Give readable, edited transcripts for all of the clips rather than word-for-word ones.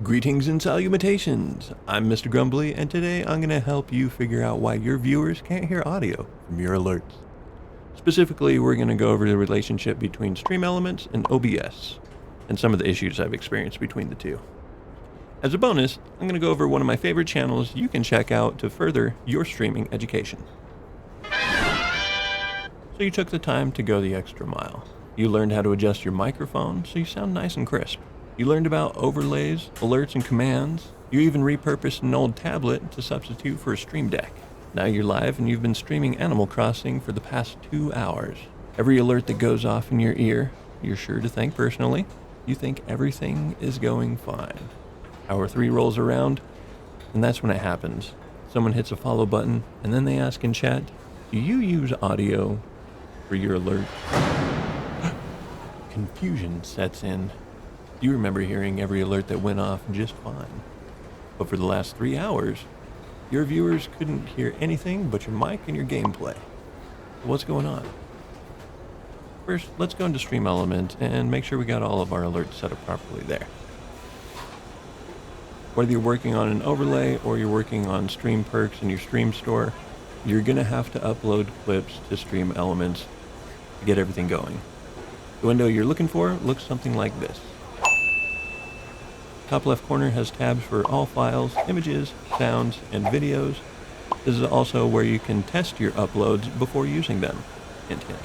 Greetings and salutations. I'm Mr. Grumbly, and today I'm going to help you figure out why your viewers can't hear audio from your alerts. Specifically, we're going to go over the relationship between Streamelements and OBS, and some of the issues I've experienced between the two. As a bonus, I'm going to go over one of my favorite channels you can check out to further your streaming education. So you took the time to go the extra mile. You learned how to adjust your microphone so you sound nice and crisp. You learned about overlays, alerts, and commands. You even repurposed an old tablet to substitute for a stream deck. Now you're live and you've been streaming Animal Crossing for the past 2 hours. Every alert that goes off in your ear, you're sure to thank personally. You think everything is going fine. Hour 3 rolls around, and that's when it happens. Someone hits a follow button, and then they ask in chat, do you use audio for your alert? Confusion sets in. You remember hearing every alert that went off just fine. But for the last 3 hours, your viewers couldn't hear anything but your mic and your gameplay. What's going on? First, let's go into Streamelements and make sure we got all of our alerts set up properly there. Whether you're working on an overlay or you're working on stream perks in your stream store, you're going to have to upload clips to Streamelements to get everything going. The window you're looking for looks something like this. Top left corner has tabs for all files, images, sounds, and videos. This is also where you can test your uploads before using them. Hint, hint.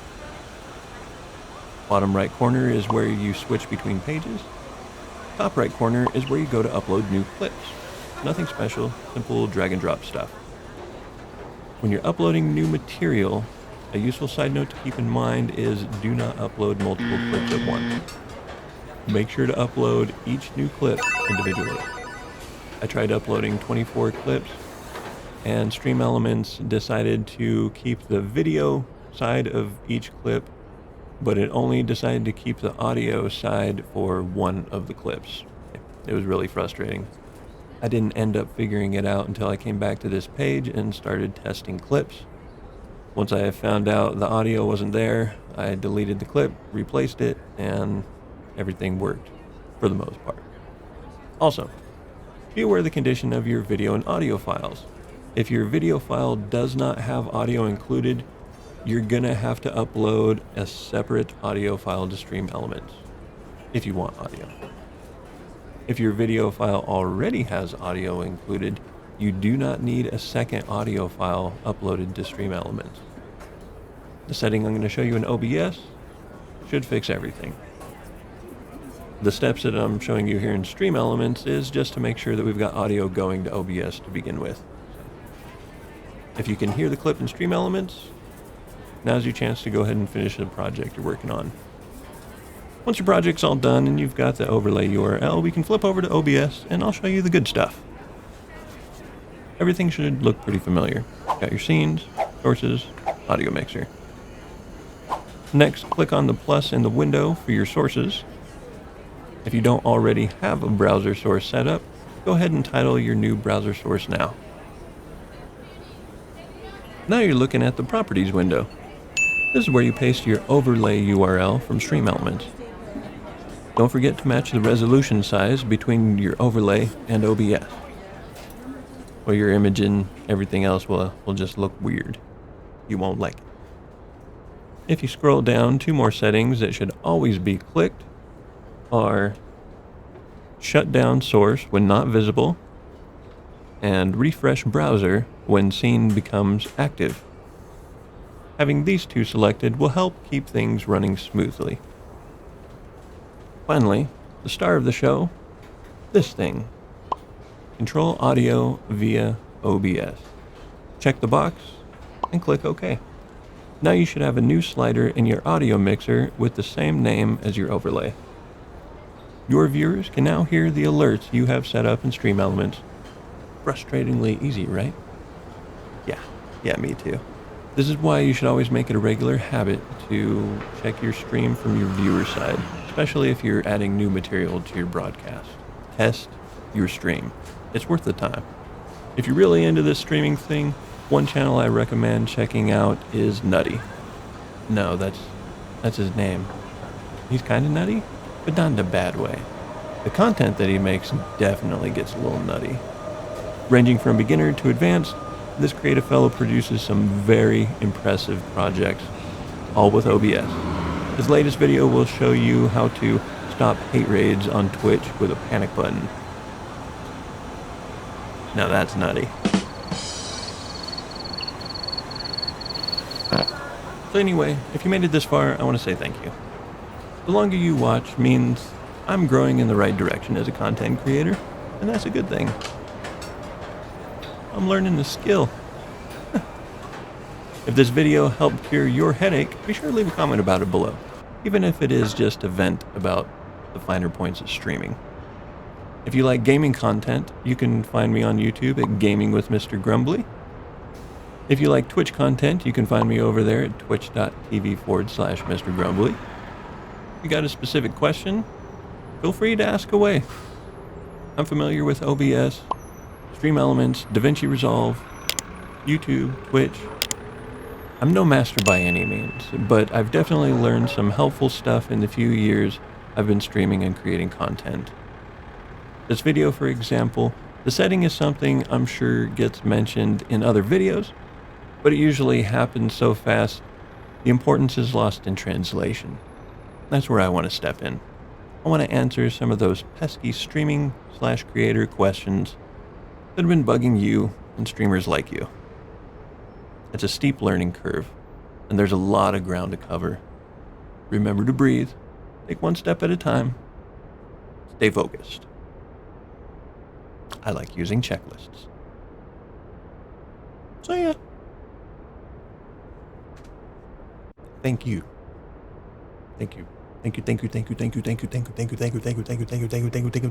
Bottom right corner is where you switch between pages. Top right corner is where you go to upload new clips. Nothing special, simple drag and drop stuff. When you're uploading new material, a useful side note to keep in mind is do not upload multiple clips at once. Make sure to upload each new clip individually. I tried uploading 24 clips, and Streamelements decided to keep the video side of each clip, but it only decided to keep the audio side for one of the clips. It was really frustrating. I didn't end up figuring it out until I came back to this page and started testing clips. Once I found out the audio wasn't there, I deleted the clip, replaced it, and everything worked for the most part. Also, be aware of the condition of your video and audio files. If your video file does not have audio included, you're gonna have to upload a separate audio file to Streamelements if you want audio. If your video file already has audio included, you do not need a second audio file uploaded to Streamelements. The setting I'm going to show you in OBS should fix everything. The steps that I'm showing you here in Streamelements is just to make sure that we've got audio going to OBS to begin with. If you can hear the clip in Streamelements, now's your chance to go ahead and finish the project you're working on. Once your project's all done and you've got the overlay URL, we can flip over to OBS and I'll show you the good stuff. Everything should look pretty familiar. Got your scenes, sources, audio mixer. Next, click on the plus in the window for your sources. If you don't already have a browser source set up, go ahead and title your new browser source now. Now you're looking at the properties window. This is where you paste your overlay URL from Streamelements. Don't forget to match the resolution size between your overlay and OBS, or your image and everything else will just look weird. You won't like it. If you scroll down, 2 more settings that should always be clicked are shut down source when not visible and refresh browser when scene becomes active. Having these 2 selected will help keep things running smoothly. Finally, the star of the show, this thing. Control audio via OBS. Check the box and click OK. Now you should have a new slider in your audio mixer with the same name as your overlay. Your viewers can now hear the alerts you have set up in Streamelements. Frustratingly easy, right? Yeah, me too. This is why you should always make it a regular habit to check your stream from your viewer side, especially if you're adding new material to your broadcast. Test your stream. It's worth the time. If you're really into this streaming thing, one channel I recommend checking out is Nutty. No, that's his name. He's kind of nutty, but not in a bad way. The content that he makes definitely gets a little nutty. Ranging from beginner to advanced, this creative fellow produces some very impressive projects, all with OBS. His latest video will show you how to stop hate raids on Twitch with a panic button. Now that's nutty. So anyway, if you made it this far, I want to say thank you. The longer you watch means I'm growing in the right direction as a content creator, and that's a good thing. I'm learning the skill. If this video helped cure your headache, be sure to leave a comment about it below, even if it is just a vent about the finer points of streaming. If you like gaming content, you can find me on YouTube at Gaming with Mr. Grumbly. If you like Twitch content, you can find me over there at twitch.tv/Mr. Grumbly. If you got a specific question, feel free to ask away. I'm familiar with OBS, Streamelements, DaVinci Resolve, YouTube, Twitch. I'm no master by any means, but I've definitely learned some helpful stuff in the few years I've been streaming and creating content. This video, for example, the setting is something I'm sure gets mentioned in other videos, but it usually happens so fast, the importance is lost in translation. That's where I want to step in. I want to answer some of those pesky streaming/creator questions that have been bugging you and streamers like you. It's a steep learning curve, and there's a lot of ground to cover. Remember to breathe, take one step at a time, stay focused. I like using checklists. So yeah. Thank you. Thank you. Thank you. Thank you. Thank you. Thank you. Thank you. Thank you. Thank you. Thank you. Thank you. Thank you. Thank you. Thank you. Thank you. Thank you.